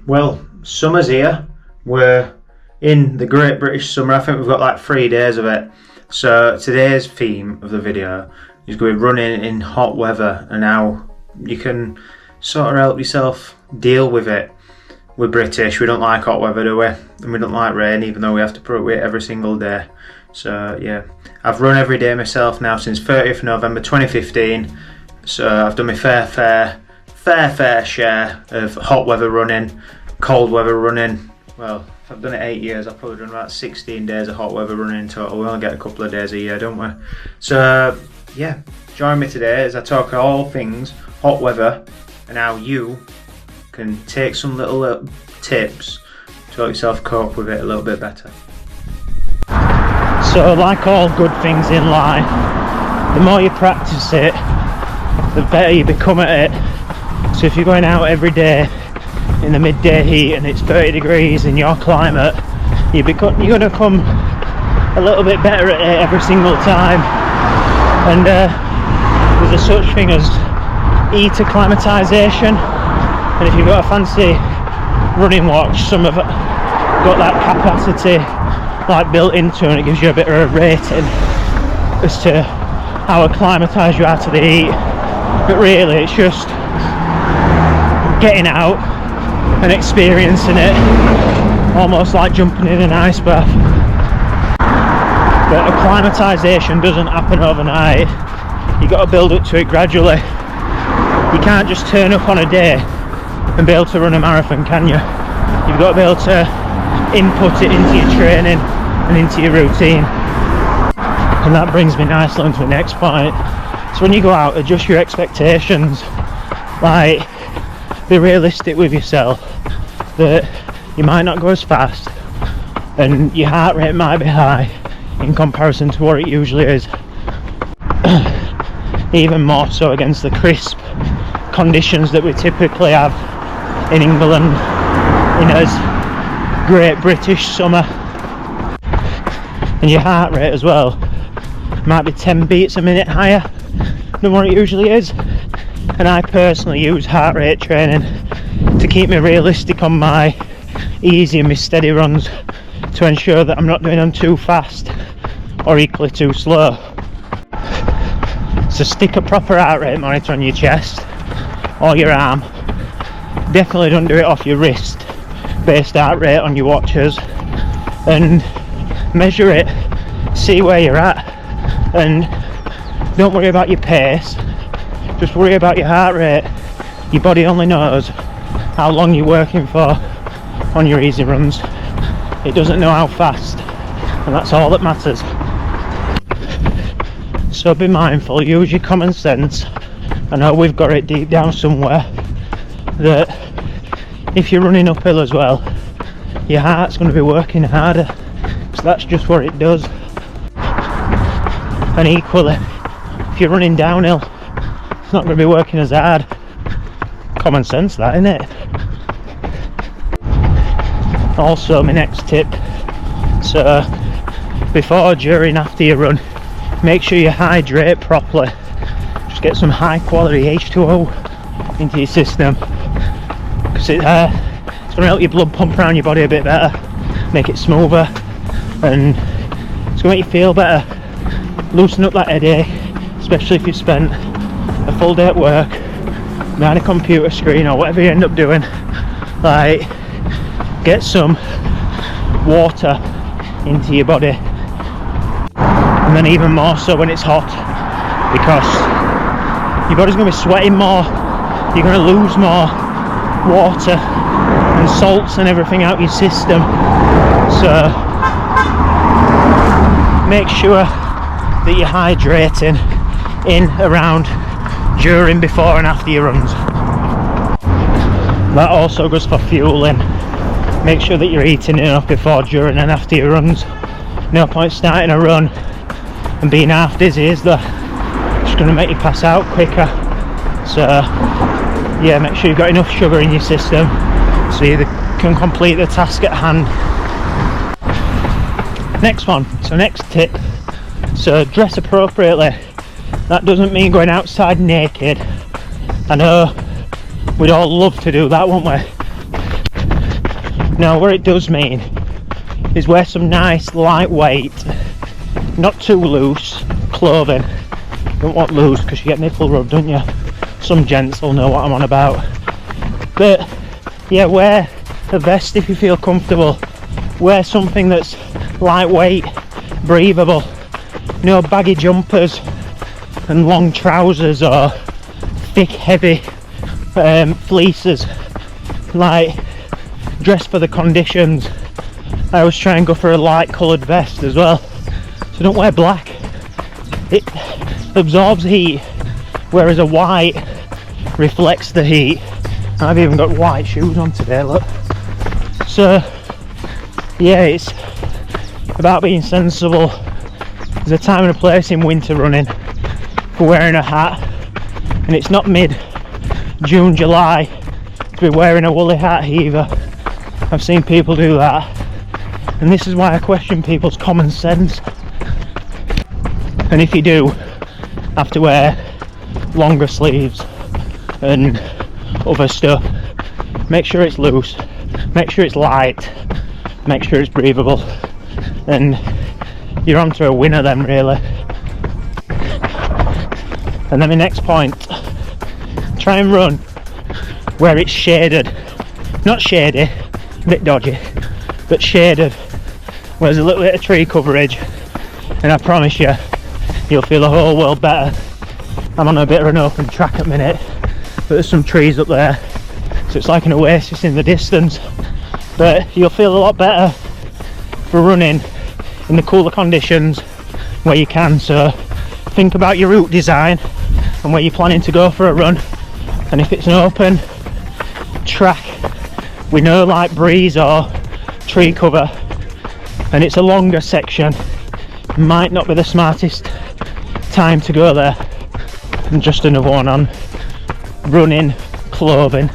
Well, summer's here. We're in the Great British Summer. I think we've got like 3 days of it. So today's theme of the video is going to be running in hot weather and how you can sort of help yourself deal with it. We're British, we don't like hot weather, do we? And we don't like rain, even though we have to put up with it every single day. So yeah, I've run every day myself now since 30th November 2015. So I've done my fair share of hot weather running, cold weather running. Well, if I've done it 8 years, I've probably done about 16 days of hot weather running in total. We only get a couple of days a year, don't we? So yeah, join me today as I talk all things hot weather and how you can take some little tips to help yourself cope with it a little bit better. So like all good things in life, the more you practice it, the better you become at it. So if you're going out every day in the midday heat and it's 30 degrees in your climate, you're going to come a little bit better at it every single time. And there's a such thing as acclimatization, and if you've got a fancy running watch, some of it got that capacity like built into it, and it gives you a bit of a rating as to how acclimatized you are to the heat. But really it's just getting out and experiencing it, almost like jumping in an ice bath. But acclimatization doesn't happen overnight. You've got to build up to it gradually. You can't just turn up on a day and be able to run a marathon, can you? You've got to be able to input it into your training and into your routine. And that brings me nicely into the next point. So when you go out, adjust your expectations. Like, be realistic with yourself that you might not go as fast and your heart rate might be high in comparison to what it usually is. Even more so against the crisp conditions that we typically have in England in as Great British Summer. And your heart rate as well might be 10 beats a minute higher than what it usually is. And I personally use heart rate training to keep me realistic on my easy and my steady runs, to ensure that I'm not doing them too fast or equally too slow. So stick a proper heart rate monitor on your chest or your arm. Definitely don't do it off your wrist based heart rate on your watches, and measure it, see where you're at, and don't worry about your pace, just worry about your heart rate. Your body only knows how long you're working for on your easy runs. It doesn't know how fast, and that's all that matters. So be mindful, use your common sense. I know we've got it deep down somewhere that if you're running uphill as well, your heart's going to be working harder. So that's just what it does. And equally, if you're running downhill, it's not going to be working as hard. Common sense, that, isn't it? Also, my next tip, so before, during, after you run, make sure you hydrate properly. Just get some high quality H2O into your system, because it's going to help your blood pump around your body a bit better, make it smoother, and it's going to make you feel better, loosen up that headache, especially if you spent a full day at work behind a computer screen or whatever you end up doing. Like, get some water into your body, and then even more so when it's hot, because your body's going to be sweating more, you're going to lose more water and salts and everything out your system. So make sure that you're hydrating in, around, during, before and after your runs. That also goes for fueling. Make sure that you're eating enough before, during and after your runs. No point starting a run and being half dizzy, is there? It's going to make you pass out quicker. So yeah, make sure you've got enough sugar in your system so you can complete the task at hand. Next one, so next tip, so dress appropriately. That doesn't mean going outside naked. I know we'd all love to do that, wouldn't we? Now what it does mean is wear some nice lightweight, not too loose clothing. You don't want loose because you get nipple rub, don't you? Some gents will know what I'm on about. But yeah, wear a vest if you feel comfortable. Wear something that's lightweight, breathable. No baggy jumpers and long trousers or thick heavy fleeces. Like, dress for the conditions. I always try and go for a light coloured vest as well. So don't wear black. It absorbs heat, whereas a white reflects the heat. I've even got white shoes on today, look. So yeah, it's about being sensible. There's a time and a place in winter running for wearing a hat, and it's not mid-June, July to be wearing a woolly hat either. I've seen people do that, and this is why I question people's common sense. And if you do have to wear longer sleeves and other stuff, make sure it's loose, make sure it's light, make sure it's breathable, and you're onto a winner then, really. And then my next point, try and run where it's shaded. Not shady, a bit dodgy, but shaded where there's a little bit of tree coverage, and I promise you, you'll feel the whole world better. I'm on a bit of an open track at the minute, but there's some trees up there, so it's like an oasis in the distance. But you'll feel a lot better for running in the cooler conditions where you can. So think about your route design and where you're planning to go for a run, and if it's an open track with no light breeze or tree cover and it's a longer section, it might not be the smartest time to go there. And just another one on running clothing,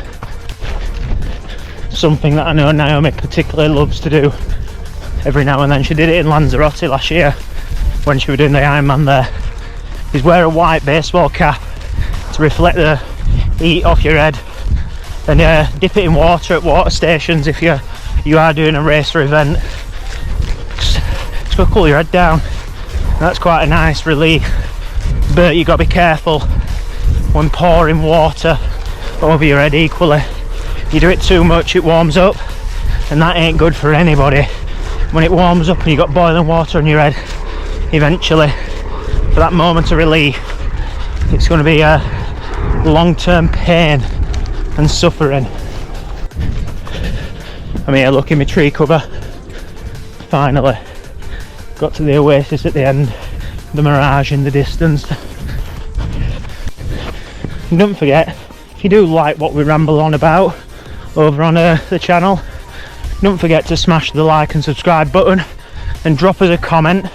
something that I know Naomi particularly loves to do every now and then. She did it in Lanzarote last year when she was doing the Ironman there, is wear a white baseball cap to reflect the heat off your head, and dip it in water at water stations if you are doing a race or event. Just go cool your head down. That's quite a nice relief, but you got to be careful when pouring water over your head equally. You do it too much, it warms up, and that ain't good for anybody. When it warms up and you got boiling water on your head, eventually for that moment of relief, it's going to be a long-term pain and suffering. I'm here looking my tree cover. Finally got to the oasis at the end, the mirage in the distance. And don't forget, if you do like what we ramble on about over on the channel, don't forget to smash the like and subscribe button and drop us a comment,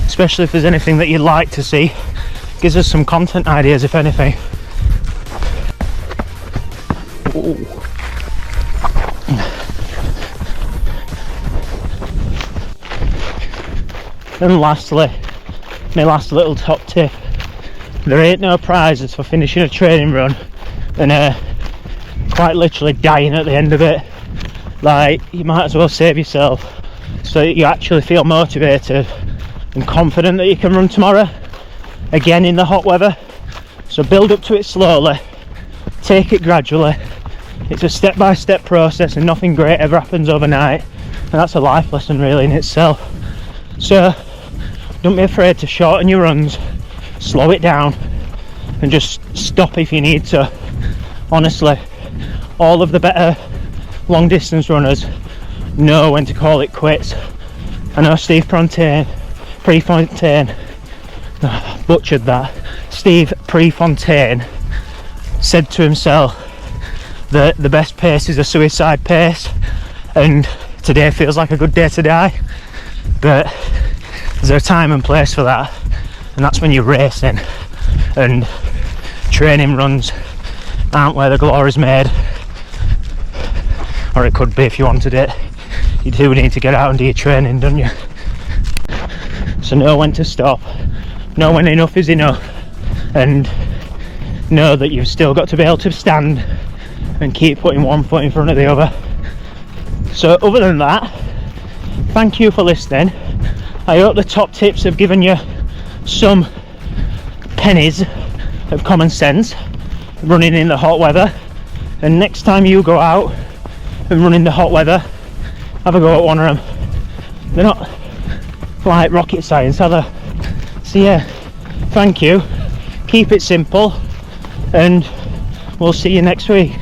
especially if there's anything that you'd like to see. Gives us some content ideas, if anything. Ooh. And lastly, my last little top tip, there ain't no prizes for finishing a training run and quite literally dying at the end of it. Like, you might as well save yourself so that you actually feel motivated and confident that you can run tomorrow again in the hot weather. So build up to it slowly, take it gradually. It's a step-by-step process and nothing great ever happens overnight, and that's a life lesson really in itself. So don't be afraid to shorten your runs, slow it down, and just stop if you need to. Honestly, all of the better long distance runners know when to call it quits. I know Steve Prefontaine, butchered that. Steve Prefontaine said to himself that the best pace is a suicide pace, and today feels like a good day to die. But there's a time and place for that, and that's when you're racing, and training runs aren't where the glory's made. Or it could be if you wanted it. You do need to get out and do your training, don't you? So know when to stop, know when enough is enough, and know that you've still got to be able to stand and keep putting one foot in front of the other. So other than that, thank you for listening. I hope the top tips have given you some pennies of common sense running in the hot weather, and next time you go out and run in the hot weather, have a go at one of them. They're not like rocket science, are they? So yeah, thank you, keep it simple, and we'll see you next week.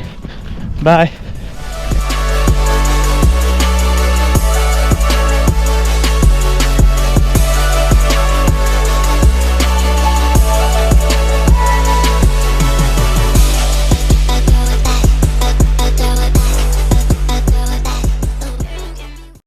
Bye.